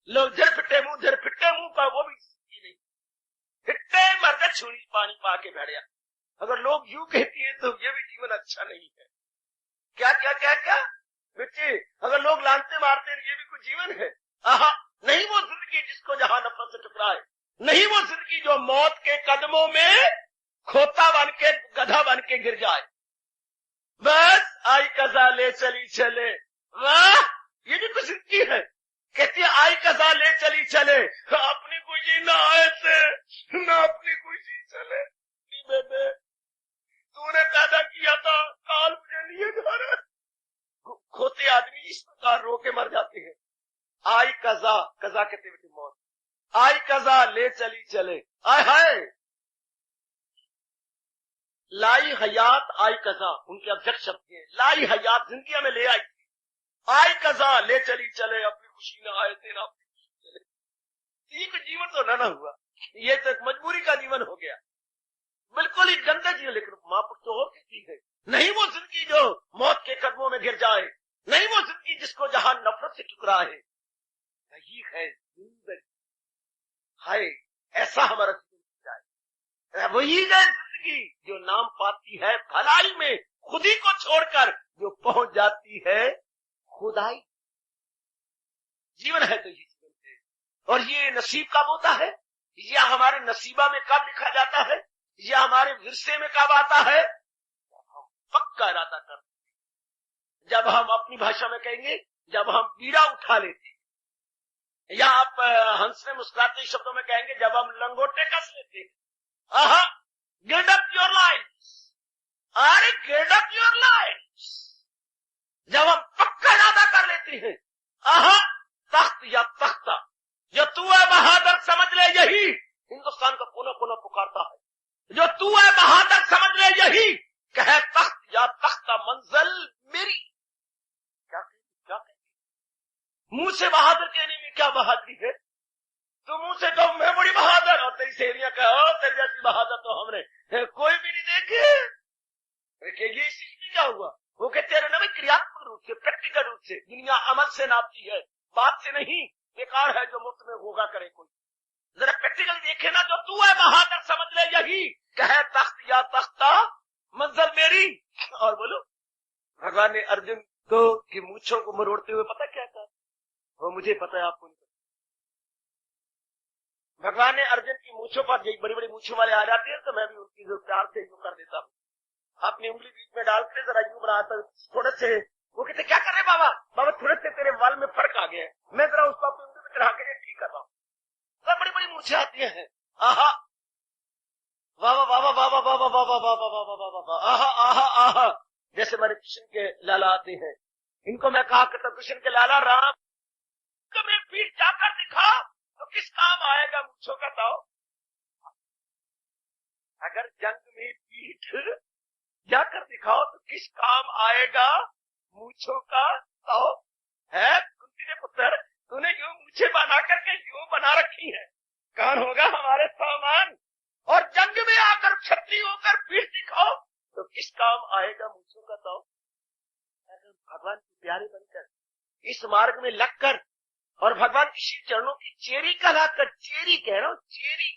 लोग झर फिट्टे मुंह पर, वो भी जिंदगी नहीं, फिट्टे मर छुरी पानी पा के बैठ गया। अगर लोग यूं कहती हैं तो ये भी जीवन अच्छा नहीं है। क्या क्या क्या क्या बच्चे, अगर लोग लानते मारते हैं ये भी कोई जीवन है? आहा, नहीं वो जिंदगी जिसको जहां नफरत से टकराए, नहीं वो जिंदगी जो मौत के कदमों में खोता बन के गधा बन के गिर जाए। बस आई कजा ले चली चले, वाह ये भी कुछ जिंदगी है। कहती है आई कजा ले चली चले, अपनी खुशी ना आए थे ना अपनी खुशी चले। बेबे तूने पैदा किया था, काल मुझे लिए जा रहा। खोते आदमी इस प्रकार रो के मर जाते हैं। आई कजा, कजा कहते बेटी मौत, आई कजा ले चली चले। आय हाय, लाई हयात आई कजा, उनके अध्यक्ष शब्द है। लाई हयात जिंदगी में ले आई, आई कजा ले चली चले, अपनी खुशी ना आए थे ना अपनी खुशी चले। ये जीवन तो ना हुआ, ये तो एक मजबूरी का जीवन हो गया, बिल्कुल ही गंदा जीवन। लेकिन मां पुत्र तो और किसी है नहीं वो जिंदगी जो मौत के कदमों में गिर जाए, नहीं वो जिंदगी जिसको जहां नफरत से टुकरा है, यही है जिंदगी। हाय, ऐसा हमारा जीवन जाए, वही है जिंदगी जो नाम पाती है भलाई में खुदी को छोड़कर, जो पहुंच जाती है खुदाई। जीवन है तो ये जीवन है, और ये नसीब कब होता है? यह हमारे नसीबा में कब लिखा जाता है? यह हमारे विरसे में कब आता है? हम पक्का इरादा करते हैं, जब हम अपनी भाषा में कहेंगे जब हम पीड़ा उठा लेते हैं, या आप हंसने मुस्कुराते शब्दों में कहेंगे जब हम लंगोटे कस लेते हैं। आहा, गिल्ड अप योर लाइफ, अरे गिल्ड अप योर लाइफ, जब हम पक्का इरादा कर लेते हैं। आहा, तख्त या तख्ता, जो तू है बहादुर समझ ले, यही हिंदुस्तान का कोना कोना पुकारता है। जो तू है बहादुर समझ ले, यही कहे तख्त या तख्ता मंजिल मेरी। क्या मुंह से बहादुर कहने में क्या बहादुरी है? तो मुंह से कहो मैं बड़ी बहादुर, और तेरी सहेलियां कहो तेरे जैसी बहादुर तो हमने कोई भी नहीं देखे। ये इसमें क्या हुआ? वो कहते हैं ना क्रियात्मक रूप से, प्रैक्टिकल रूप से दुनिया अमल से नापती है, बात से नहीं। बेकार है जो मुफ्त में होगा करे कोई। जरा प्रैक्टिकल देखे ना, जो तू है बहादुर समझ ले यही कहे तख्त या तख्ता मंजिल मेरी। और बोलो भगवान ने अर्जुन को की मूंछों को मरोड़ते हुए पता क्या कहा? वो मुझे पता है, आपको नहीं पता। भगवान ने अर्जुन की मूंछों पर, बड़ी बड़ी मूंछों वाले आ जाते हैं तो मैं भी उनकी जो प्यार से यूं कर देता हूँ, अपनी उंगली बीच में डालकर जरा यूं बनाता थोड़े से। वो कहते क्या कर रहे बाबा? बाबा थोड़े से तेरे वाल में फर्क आ गया है, मैं जरा उसको अपनी उंगली में चढ़ा के ठीक कर रहा हूँ। तो बड़ी बड़ी मूंछें आती हैं। आहा वाह वाह वाह वाह वाह वाह वाह वाह वाह वाह वाह वाह, आहा आहा आहा। जैसे हमारे कृष्ण के लाला आते हैं, इनको मैं कहा करता कृष्ण के लाला राम तुम्हें पीठ जाकर दिखा तो किस काम आएगा मूंछों का ताव? अगर जंग में पीठ जाकर दिखाओ तो किस काम आएगा मूंछों का ताव? है कुंती के पुत्र, तूने यूं मूंछें बना करके यूं बना रखी है, कौन होगा हमारे सामान? और जंग में आकर क्षत्रिय होकर पीठ दिखाओ तो किस काम आएगा मूंछों का ताव? भगवान के प्यारे बनकर इस मार्ग में लगकर और भगवान के श्री चरणों की चेरी कहलाकर, चेरी कह रहा हूं चेरी,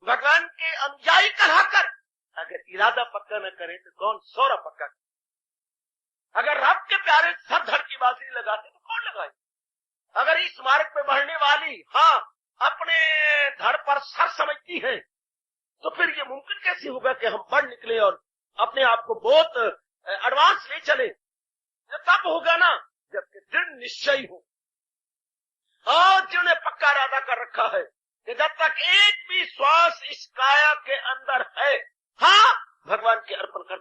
भगवान के अनुयायी कहलाकर अगर इरादा पक्का न करे तो कौन सौरा पक्का करे? अगर रब के प्यारे सर धड़ की बांसुरी लगाते तो कौन लगाए? अगर इस मार्ग पे बढ़ने वाली हाँ अपने धड़ पर सर समझती है तो फिर ये मुमकिन कैसे होगा कि हम बढ़ निकले और अपने आप को बहुत एडवांस ले चले? ये तब होगा ना जबकि दृढ़ निश्चय हो और जिन्होंने पक्का इरादा कर रखा है कि जब तक एक भी श्वास इस काया के अंदर है, हाँ भगवान के अर्पण कर,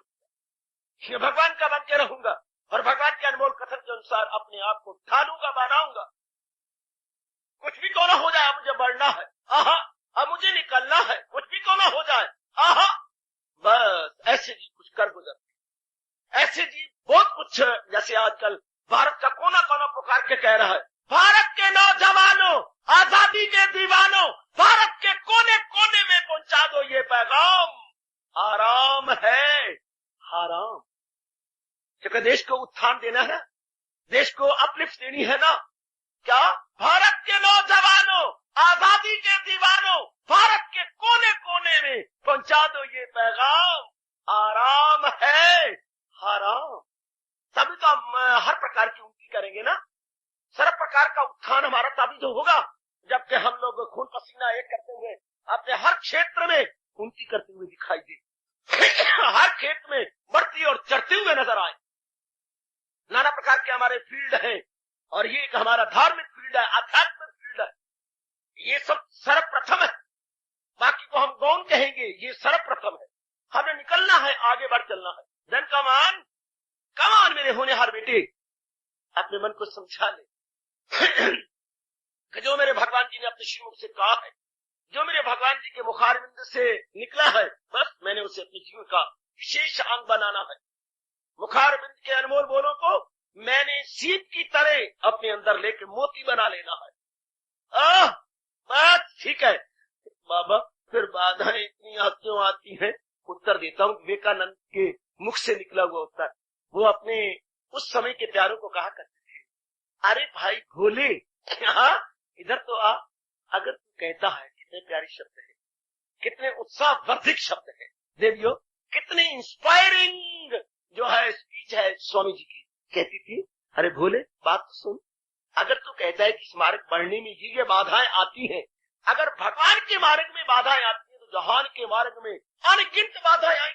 भगवान का बन के रहूंगा और भगवान के अनमोल कथन के अनुसार अपने आप को ढालूंगा, बनाऊंगा। कुछ भी क्यों ना हो जाए, मुझे बढ़ना है, आहा अब मुझे निकलना है, कुछ भी क्यों ना हो जाए, आहा बस ऐसे जी कुछ कर गुजर। ऐसे जी बहुत कुछ, जैसे आजकल भारत का कोना कोना पुकार के कह रहा है, भारत के नौजवानों, आजादी के दीवानों, भारत के कोने कोने में पहुंचा दो ये पैगाम, आराम है हराम। क्योंकि देश को उत्थान देना है, देश को अपलिफ्ट देनी है ना। क्या? भारत के नौजवानों, आजादी के दीवानों, भारत के कोने कोने में पहुंचा दो ये पैगाम, आराम है हराम। तभी तो हम हर प्रकार की उन्नति करेंगे ना, सर्व प्रकार का उत्थान हमारा तभी जो होगा जबकि हम लोग खून पसीना एक करते हुए अपने हर क्षेत्र में उन्नति करते हुए दिखाई दे, हर क्षेत्र में बढ़ती और चढ़ते हुए नजर आए। नाना प्रकार के हमारे फील्ड हैं और ये एक हमारा धार्मिक फील्ड है, आध्यात्मिक फील्ड है, ये सब सर्वप्रथम है। बाकी को हम गौण कहेंगे, ये सर्वप्रथम है। हमें निकलना है, आगे बढ़ चलना है। धन कमान मेरे होनहार बेटे, अपने मन को समझा ले कि जो मेरे भगवान जी ने अपने श्रीमुख से कहा है, जो मेरे भगवान जी के मुखारविंद से निकला है, बस मैंने उसे अपने जीवन का विशेष अंग बनाना है। मुखारविंद के अनमोल बोलों को मैंने सीप की तरह अपने अंदर लेके मोती बना लेना है। बस ठीक है बाबा, फिर बाधाएं इतनी क्यों आती हैं? उत्तर देता हूं, विवेकानंद के मुख से निकला हुआ उत्तर। वो अपने उस समय के प्यारों को कहा करते थे, अरे भाई भोले, इधर तो आ। अगर तू कहता है, कितने प्यारे शब्द है, कितने उत्साहवर्धक शब्द है देवियों, कितने इंस्पायरिंग जो है स्पीच है स्वामी जी की। कहती थी, अरे भोले बात तो सुन, अगर तू कहता है कि इस मार्ग बढ़ने में ये बाधाएं आती हैं, अगर भगवान के मार्ग में बाधाएं आती है तो जहान के मार्ग में अनगिनत बाधाएं आई।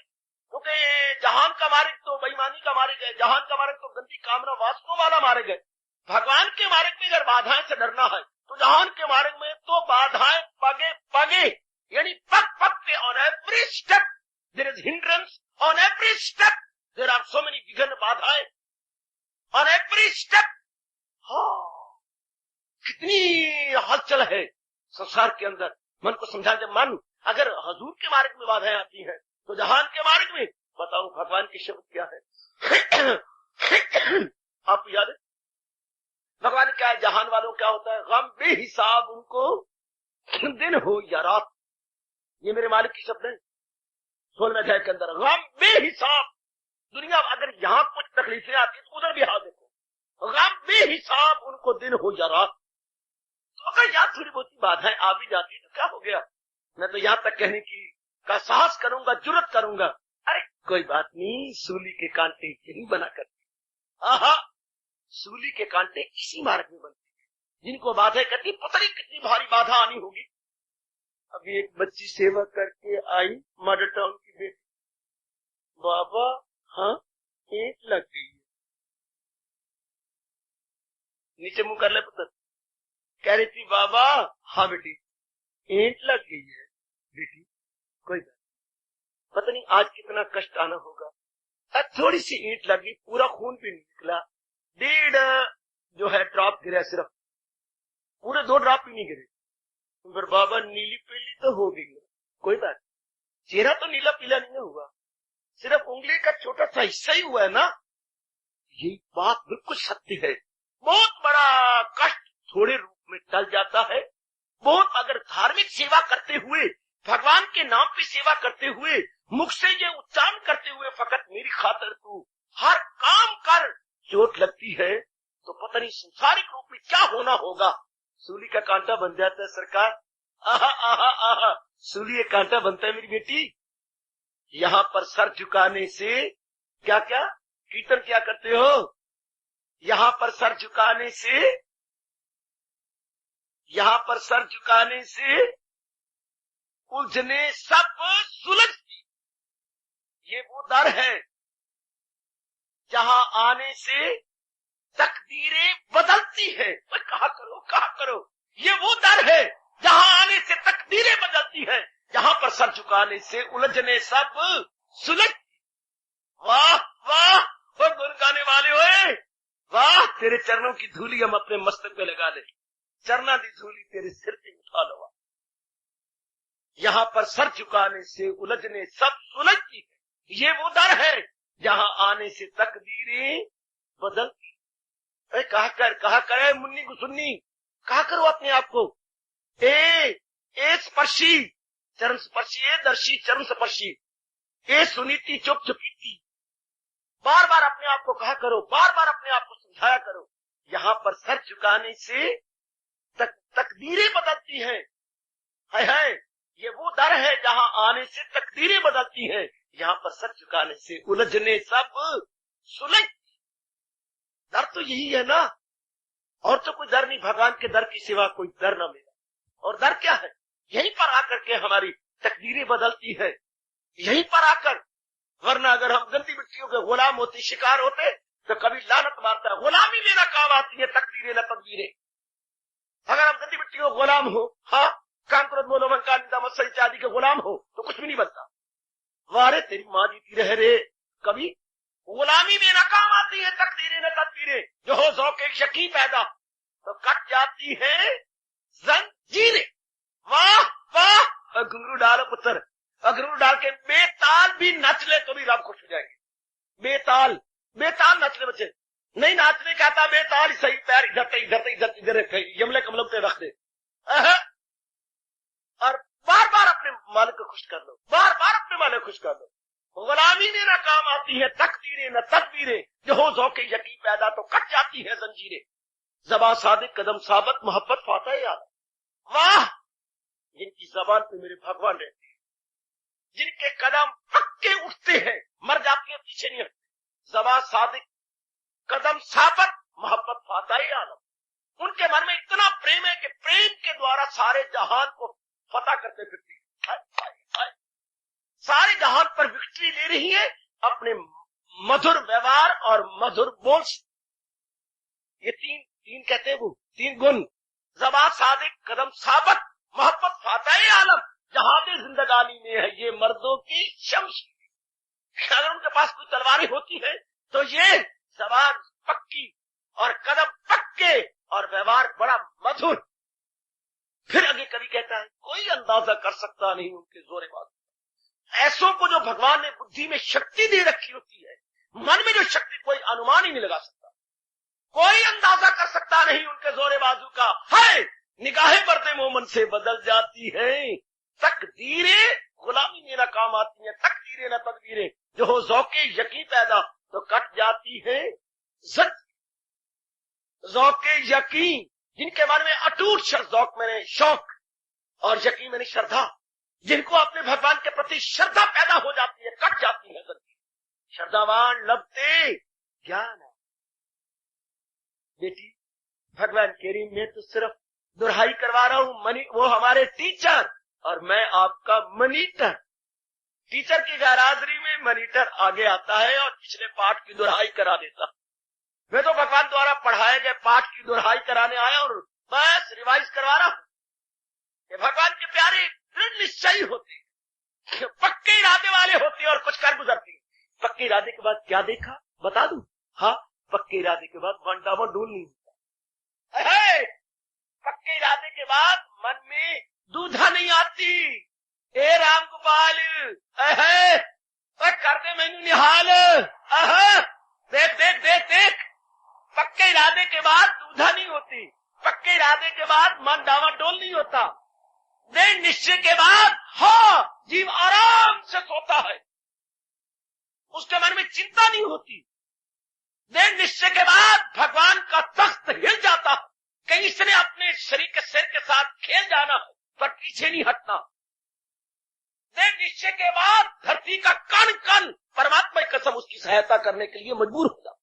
क्योंकि जहान का मार्ग तो बेईमानी का मार्ग है, जहान का मार्ग तो गंदी कामना वासनाओं वाला मार्ग है। भगवान के मार्ग में अगर बाधाएं से डरना है तो जहान के मार्ग में तो बाधाएं पगे पगे, यानी पग पग पे, on every step there is hindrance, on every step there are so many विघ्न बाधाएं, ऑन एवरी स्टेप। कितनी हलचल है संसार के अंदर। मन को समझा, जब मन अगर हजूर के मार्ग में बाधाएं आती हैं तो जहान के मार्ग में बताओ भगवान के शब्द क्या है। आप याद है भगवान क्या है, जहान वालों क्या होता है, गम बेहिसाब उनको दिन हो या रात, ये मेरे मालिक की शब्द है 16वें अध्याय के अंदर। गम बेहिसाब, दुनिया अगर यहां कुछ तकलीफें आती तो उधर भी हाल देखो, गम बेहिसाब उनको दिन हो या रात। तो अगर यहाँ थोड़ी बहुत बाधाएं आ भी जाती तो क्या हो गया, मैं तो यहां तक कहने का साहस करूंगा, जुर्रत करूंगा, अरे कोई बात नहीं, सूली के कांटे यही बना करते। आहा, सूली के कांटे इसी मार्ग में बनते हैं। जिनको बाधा करती पता नहीं कितनी भारी बाधा आनी होगी। अभी एक बच्ची सेवा करके आई, मॉडल टाउन की बेटी, बाबा हाँ ईंट लग गई है। नीचे मुंह कर ले पुत्र। कह रही थी बाबा हाँ बेटी ईंट लग गई है। बेटी कोई बात, पता नहीं आज कितना कष्ट आना होगा। थोड़ी सी ईंट लगी, पूरा खून भी निकला, 1.5 जो है ड्रॉप गिरा, सिर्फ पूरे 2 ड्रॉप भी नहीं गिरे। पर बाबा नीली पीली तो हो गई, कोई बात, चेहरा तो नीला पीला नहीं हुआ, सिर्फ उंगली का छोटा सा हिस्सा ही हुआ है ना। ये बात बिल्कुल सत्य है। बहुत बड़ा कष्ट थोड़े रूप में टल जाता है। बहुत अगर धार्मिक सेवा करते हुए, भगवान के नाम पे सेवा करते हुए, मुख से ये उच्चारण करते हुए फकत मेरी खातिर तू हर काम कर, चोट लगती है तो पता नहीं संसारिक रूप में क्या होना होगा। सूली का कांटा बन जाता है सरकार। आहा आहा आहा, सूली एक कांटा बनता है मेरी बेटी। यहाँ पर सर झुकाने से क्या क्या कीर्तन क्या करते हो, यहाँ पर सर झुकाने से, यहाँ पर सर झुकाने से उलझने सब सुलझती। ये वो दर है जहां आने से तकदीरें बदलती है। कहा करो, ये वो दर है जहां आने से तकदीरें बदलती है, जहां पर सर झुकाने से उलझने सब सुलझ। वाह वाह, और गुण गाने वाले होए, वाह, तेरे चरणों की धूली हम अपने मस्तक पे लगा ले, चरना दी धूली तेरे सिर पे उठा लो। यहाँ पर सर झुकाने से उलझने सब सुलझती है। ये वो दर है जहां आने से तकदीरें बदलती। कहा करे मुन्नी गुसुन्नी, कहा करो अपने आप को ए स्पर्शी चरण स्पर्शी, ए दर्शी चरण स्पर्शी, ए सुनीति चुप चुपीती। बार बार अपने आप को कहा करो, बार बार अपने आप को समझाया करो। यहाँ पर सर झुकाने से तकदीरें बदलती हैं। है ये वो दर है जहां आने से तकदीरें बदलती हैं, यहाँ पर सर झुकाने से उलझने सब सुलझ। दर तो यही है ना, और तो कोई दर नहीं। भगवान के दर की सिवा कोई दर ना मिला। और दर क्या है, यहीं पर आकर के हमारी तकदीरें बदलती है, यहीं पर आकर। वरना अगर हम गंदी मिट्टियों के गुलाम होते, शिकार होते, तो कभी लानत मारता है, गुलामी मेरा काम आती है तकदीरें न तकदीरें। अगर हम गंदी मिट्टियों के गुलाम हो, हाँ, काम क्रोध मोह लोभ अहंकार निंदा मत्सर इत्यादि के गुलाम हो, तो कुछ भी नहीं बनता। वारे तेरी माँ जीती रह रे, कभी गुलामी में नाकाम आती है तकदीरें न तकदीरें। जो हो ज़ौक़ शकी पैदा तो कट जाती है जंजीरें। वाह वाह, घुंघरू डालो पुत्र, घुंघरू डाल के बेताल भी नच ले तो भी रब खुश हो जाएंगे। बेताल नच ले बच्चे, नहीं नाचने का आता, बेताल सही, पैर इधर यमले कमलों पे रख दे, और बार बार अपने मालिक को खुश कर लो, बार बार अपने मालिक को खुश कर लो। गुलामी में ना काम आती है तकदीरें न तकदीरें। जो हो ज़ौक़ यकी पैदा तो कट जाती है जंजीरें। ज़बान सादिक कदम साबत मोहब्बत फाता है यार। वाह, जिनकी जबान पे मेरे भगवान रहते हैं, जिनके कदम पक्के उठते हैं, मर जाते हैं, पीछे नहीं हटते। ज़बान सादिक कदम साबत मोहब्बत फाता है आलम। उनके मन में इतना प्रेम है कि प्रेम के द्वारा सारे जहान को फतह करते फिरती है। सारे जहान पर विक्ट्री ले रही है अपने मधुर व्यवहार और मधुर बोल से। ये तीन कहते हैं वो 3 गुण, ज़बान सादिक कदम साबत मोहब्बत फाताए आलम। जहां भी जिंदगानी में है ये मर्दों की शमशीर। अगर उनके पास कोई तलवारें होती है तो ये ज़बान पक्की और कदम पक्के और व्यवहार बड़ा मधुर। फिर आगे कभी कहता है कोई अंदाजा कर सकता नहीं उनके जोरे बात। ऐसों को जो भगवान ने बुद्धि में शक्ति दे रखी होती है, मन में जो शक्ति कोई अनुमान ही नहीं लगा सकता, कोई अंदाजा कर सकता नहीं उनके जोरे बाजू का है। निगाहें पर्दे मोमन से बदल जाती हैं, तकदीरें गुलामी में न काम आती हैं, तकदीरें न तकदीरें, जो हो ज़ौक़े यकीन पैदा तो कट जाती है ज़द। ज़ौक़े यकीन, जिनके बारे में अटूट ज़ौक़ मैंने शौक और यकीन मैंने श्रद्धा, जिनको अपने भगवान के प्रति श्रद्धा पैदा हो जाती है, कट जाती है ज़द। श्रद्धावान लबते ज्ञान है। बेटी, भगवान करीम में तो सिर्फ दुहाई करवा रहा हूं, वो हमारे टीचर और मैं आपका मनीटर। टीचर की गैरहाजिरी में मनीटर आगे आता है और पिछले पाठ की दुहाई करा देता। मैं तो भगवान द्वारा पढ़ाए गए पाठ की दुहाई कराने आया और बस रिवाइज करवा रहा हूं। ये भगवान के प्यारे दृढ़ निश्चयी होते, पक्के इरादे वाले होते और कुछ कर गुजरती। पक्के इरादे के बाद क्या देखा बता दूं? हाँ, पक्के इरादे के बाद वंडावा डोल नहीं होता। पक्के इरादे के बाद मन में दूधा नहीं आती। ए राम गोपाल, कर दे मैनू निहाल। देख देख देख देख, पक्के इरादे के बाद दूधा नहीं होती, पक्के इरादे के बाद मन डावाडोल नहीं होता। दृढ़ निश्चय के बाद हाँ, जीव आराम से सोता है, उसके मन में चिंता नहीं होती। दृढ़ निश्चय के बाद भगवान का तख्त हिल जाता है। कहीं इसने अपने शरीर के सिर के साथ खेल जाना है पर पीछे नहीं हटना। दृढ़ निश्चय के बाद धरती का कण कण परमात्मा की कसम उसकी सहायता करने के लिए मजबूर हो जाता।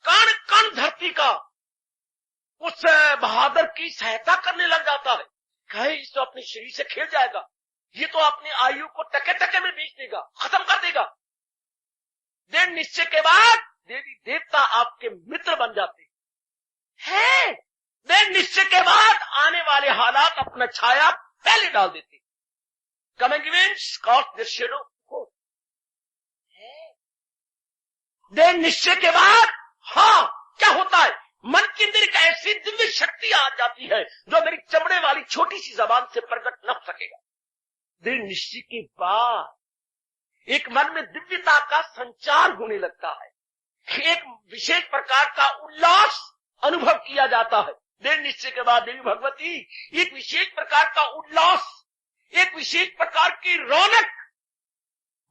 कण कण धरती का उस बहादुर की सहायता करने लग जाता है। कहे इस तो अपने शरीर से खेल जाएगा, ये तो अपनी आयु को टके टके में बेच देगा, खत्म कर देगा। दृढ़ निश्चय के बाद देवी देवता आपके मित्र बन जाते हैं। दृढ़ निश्चय के बाद आने वाले हालात अपना छाया पहले डाल देते। Coming events cast their shadow. दृढ़ निश्चय के बाद हाँ, क्या होता है? मन के अंदर एक ऐसी दिव्य शक्ति आ जाती है जो मेरी चमड़े वाली छोटी सी जबान से प्रकट न हो सकेगा। दृढ़ निश्चय के बाद एक मन में दिव्यता का संचार होने लगता है, एक विशेष प्रकार का उल्लास अनुभव किया जाता है। दृढ़ निश्चय के बाद देवी भगवती एक विशेष प्रकार का उल्लास, एक विशेष प्रकार की रौनक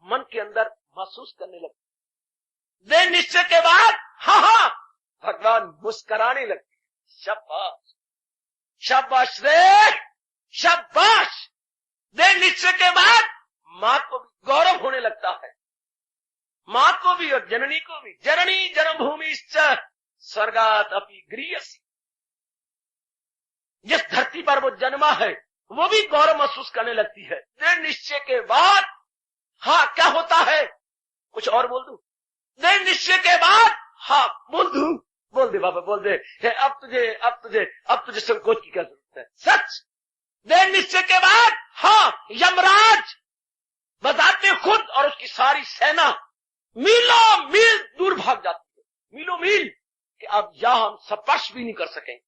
मन के अंदर महसूस करने लगती। दृढ़ निश्चय के बाद हाँ, भगवान मुस्कराने लगते। शाबाश शाबाश रे शाबाश। दृढ़ निश्चय के बाद माँ को भी गौरव होने लगता है, माँ को भी और जननी को भी। जननी जन्मभूमि स्वर्गात अपि गृह्यसि। जिस धरती पर वो जन्मा है वो भी गौरव महसूस करने लगती है। दृढ़ निश्चय के बाद हाँ, क्या होता है? कुछ और बोल दूं? दृढ़ निश्चय के बाद हाँ, बोल दूं? बोल दे बाबा, बोल दे। अब तुझे संकोच की क्या जरूरत है? सच। दृढ़ निश्चय के बाद हाँ, यमराज बताते खुद और उसकी सारी सेना मीलों मील दूर भाग जाती है, मीलों मील, कि अब यहां हम स्पर्श भी नहीं कर सकेंगे।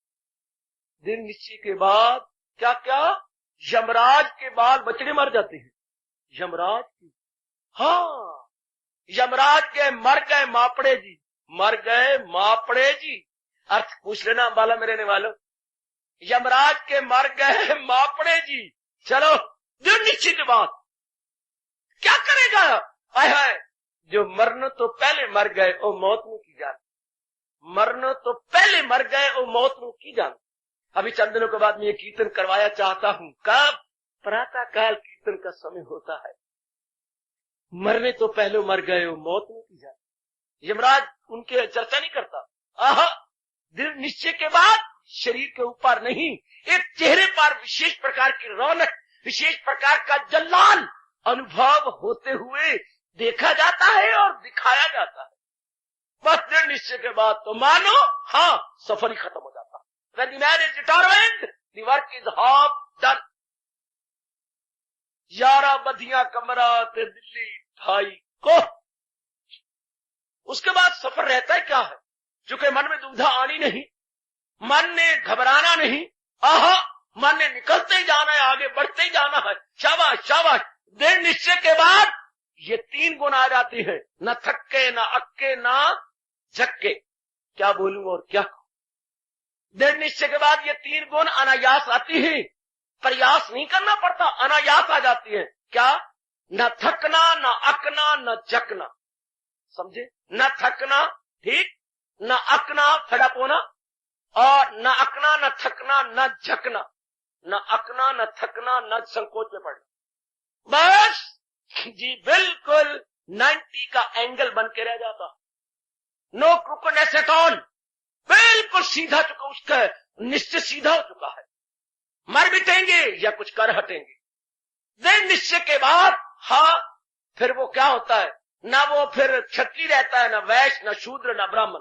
दृढ़ निश्चय के बाद क्या क्या? यमराज के बाल बछड़े मर जाते हैं। यमराज की हाँ, यमराज के मर गए मापड़े जी, मर गए मापड़े जी। अर्थ पूछ लेना बाला मेरे ने वालों। यमराज के मर गए मापड़े जी। चलो, दृढ़ निश्चय के बाद क्या करेगा? आय जो मरने तो पहले मर गए ओ मौत मुंह की जान, मरने तो पहले मर गए ओ मौत मुंह की जान। अभी चंद दिनों के बाद मैं ये कीर्तन करवाया चाहता हूं। कब? प्रातः काल कीर्तन का समय होता है। मरने तो पहले मर गए ओ मौत मुंह की जान। यमराज उनके चर्चा नहीं करता। आहा, दृढ़ निश्चय के बाद शरीर के ऊपर नहीं, एक चेहरे पर विशेष प्रकार की रौनक, विशेष प्रकार का जलाल अनुभव होते हुए देखा जाता है और दिखाया जाता है। बस दृढ़ निश्चय के बाद तो मानो हाँ, सफर ही खत्म हो जाता है। When the marriage is determined, the work is half done. 11 बधिया कमरा ते दिल्ली ढाई को। उसके बाद सफर रहता है क्या है? चूंकि मन में दुविधा आनी नहीं, मन ने घबराना नहीं, आहा, मन ने निकलते ही जाना है, आगे बढ़ते ही जाना है। शाबाश शाबाश। दृढ़ निश्चय के बाद ये 3 गुण आ जाती है, न थक्के न अक्के न झक्के। क्या बोलूं और क्या? दृढ़ निश्चय के बाद ये 3 गुण अनायास आती है। प्रयास नहीं करना पड़ता, अनायास आ जाती है। क्या? न थकना, न अकना, न जकना। समझे? न थकना, ठीक, न अकना, फड़प होना, और न अकना, न थकना, न झकना, न अकना, न थकना, न संकोच में पड़ना। बस जी बिल्कुल 90 का एंगल बन के रह जाता। नो क्रूकनेस एट ऑल, बिल्कुल सीधा चुका, उसका निश्चय सीधा हो चुका है। मर मिटेंगे या कुछ कर हटेंगे। दृढ़ निश्चय के बाद हाँ, फिर वो क्या होता है, ना वो फिर क्षत्रिय रहता है, ना वैश्य, ना शूद्र, ना ब्राह्मण।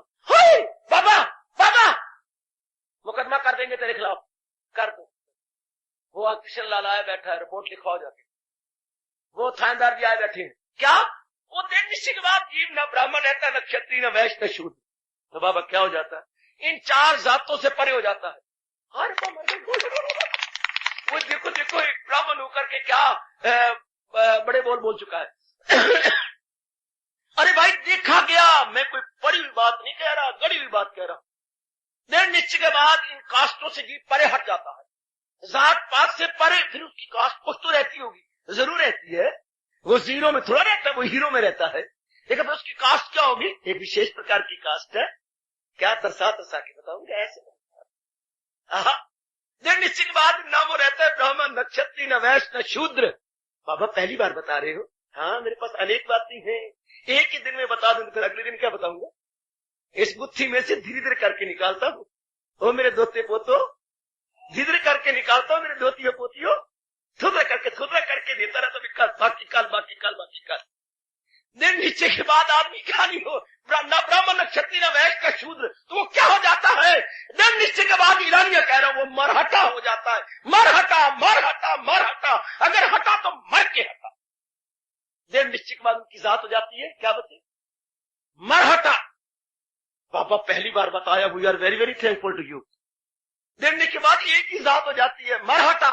बाबा बाबा, मुकदमा कर देंगे तेरे खिलाफ, कर दो। वो किशन लाल आया बैठा है, रिपोर्ट लिखवाओ जाके। वो थानेदार भी आए बैठे हैं। क्या? वो दृढ़ निश्चय के बाद जीव ना ब्राह्मण रहता है, ना क्षत्रिय, ना वैश्य, ना शूद्र। तो बाबा क्या हो जाता है? इन 4 जातों से परे हो जाता है। वो देखो देखो, एक ब्राह्मण होकर के क्या बड़े बोल चुका है। अरे भाई देखा गया, मैं कोई पड़ी हुई बात नहीं कह रहा, गड़ी हुई बात कह रहा हूं। दृढ़ निश्चय के बाद इन कास्टों से जीव परे हट जाता है, जात पात से परे। फिर उसकी कास्ट कुछ तो रहती होगी, जरूर रहती है। वो जीरो में थोड़ा रहता है, वो हीरो में रहता है। लेकिन फिर उसकी कास्ट क्या होगी? एक विशेष प्रकार की कास्ट है। क्या? तरसा के बताऊंगा ऐसे। दृढ़ निश्चय के बाद ना वो रहता है ब्राह्मण, न क्षत्रिय, न वैश्य, न शूद्र। बाबा पहली बार बता रहे हो? हाँ, मेरे पास अनेक बातें हैं, एक ही दिन में बता दूं, फिर अगले दिन क्या बताऊंगा? इस बुद्धि में से धीरे धीरे करके निकालता हूं। ओ मेरे दोते पोतो, धीरे धीरे करके निकालता हूं, मेरे दोतियों पोतियों, थोड़ा करके देता रहता। बाकी काल। दृढ़ निश्चय के बाद आदमी क्या नहीं हो, न ब्राह्मण, न क्षत्रिय, न वैश्य, न शूद्र, तो वो क्या हो जाता है? दृढ़ निश्चय के बाद ईरानिया कह रहा हूं, वो मरहटा हो जाता है। मरहटा, अगर हटा तो मर के हटा। दृढ़ निश्चय के बाद उनकी जात हो जाती है, क्या बते? मरहटा। बाबा पहली बार बताया, we are very very thankful to you. दृढ़ निश्चय के बाद एक ही जात हो जाती है, मरहटा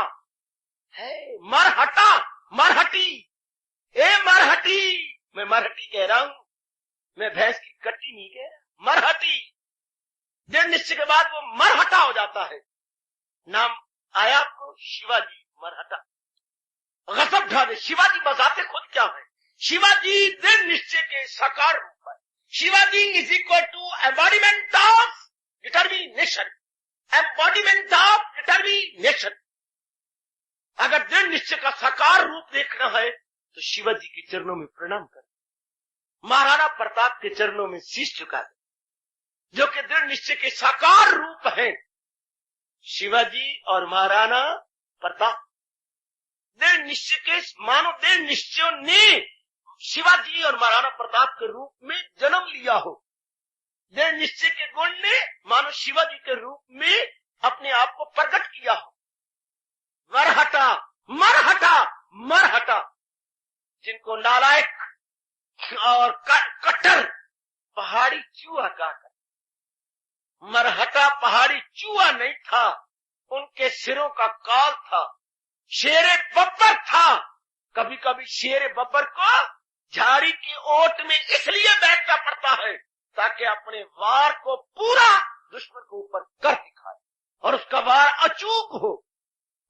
है। मरहटी, ए मरहटी। मैं मरहटी कह रहा हूं, मैं भैंस की कट्टी नहीं कह रहा, मरहटी। दृढ़ निश्चय के बाद वो मरहटा हो जाता है। नाम आया आपको? शिवाजी मरहटा। गजब ढा दे। शिवाजी बजाते खुद क्या है? शिवाजी दृढ़ निश्चय के साकार रूप है। Shivaji is equal to embodiment of determination. अगर दृढ़ निश्चय का साकार रूप देखना है तो शिवाजी के चरणों में प्रणाम कर, महाराणा प्रताप के चरणों में शीश झुका दे, जो कि दृढ़ निश्चय के साकार रूप हैं। शिवाजी और महाराणा प्रताप दृढ़ निश्चय के, मानो दृढ़ निश्चयों ने शिवाजी और महाराणा प्रताप के रूप में जन्म लिया हो। दृढ़ निश्चय के गुण ने मानो शिवाजी के रूप में अपने आप को प्रकट किया हो। मरहटा, जिनको नालायक और कट्टर पहाड़ी चूहा कहकर, मरहटा पहाड़ी चूहा नहीं था, उनके सिरों का काल था, शेरे बब्बर था। कभी कभी शेरे बब्बर को झाड़ी की ओट में इसलिए बैठना पड़ता है ताकि अपने वार को पूरा दुश्मन के ऊपर कर दिखाए और उसका वार अचूक हो।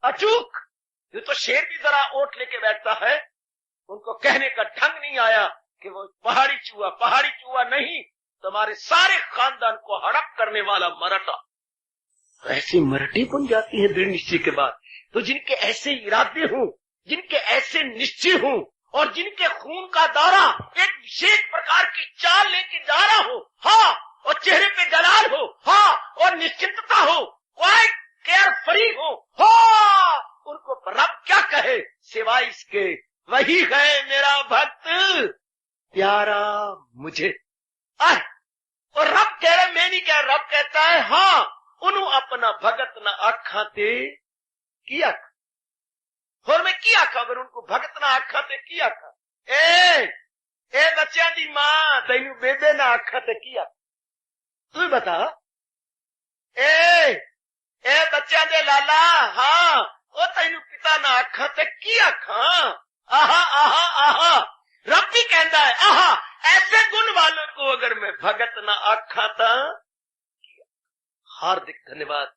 अचूक, ये तो शेर भी जरा ओट लेके बैठता है, उनको कहने का ढंग नहीं आया कि वो पहाड़ी चूहा नहीं, तुम्हारे सारे खानदान को हड़प करने वाला मराठा। ऐसी मराठी बन जाती है दृढ़ निश्चय के बाद। तो जिनके ऐसे इरादे हों, जिनके ऐसे निश्चय हों और जिनके खून का दौरा एक विशेष प्रकार की चाल लेके जा रहा हो, हाँ, और चेहरे पे जलाल हो, हाँ, और निश्चिंतता हो, क्वाइट केयर फ्री हो, हाँ, उनको रब क्या कहे सिवाय इसके, वही है मेरा भक्त प्यारा मुझे। और रब कह रहे, मैं नहीं कह, रब कहता है हाँ, उन्हों अपना भगत न आखा ते किया। और मैं किया खा, अगर उनको भगत ना आखा ते किया खा। ए बच्चा दी मां तेनू बेबे ना आखा ते किया। तू बता, ए बच्चा दे लाला, हाँ, ओ तेनू पिता ना आखा ते किया खा। आहा, रब भी कहता है आहा, ऐसे गुण वालों को अगर मैं भगत ना आखा था किया। हार्दिक धन्यवाद।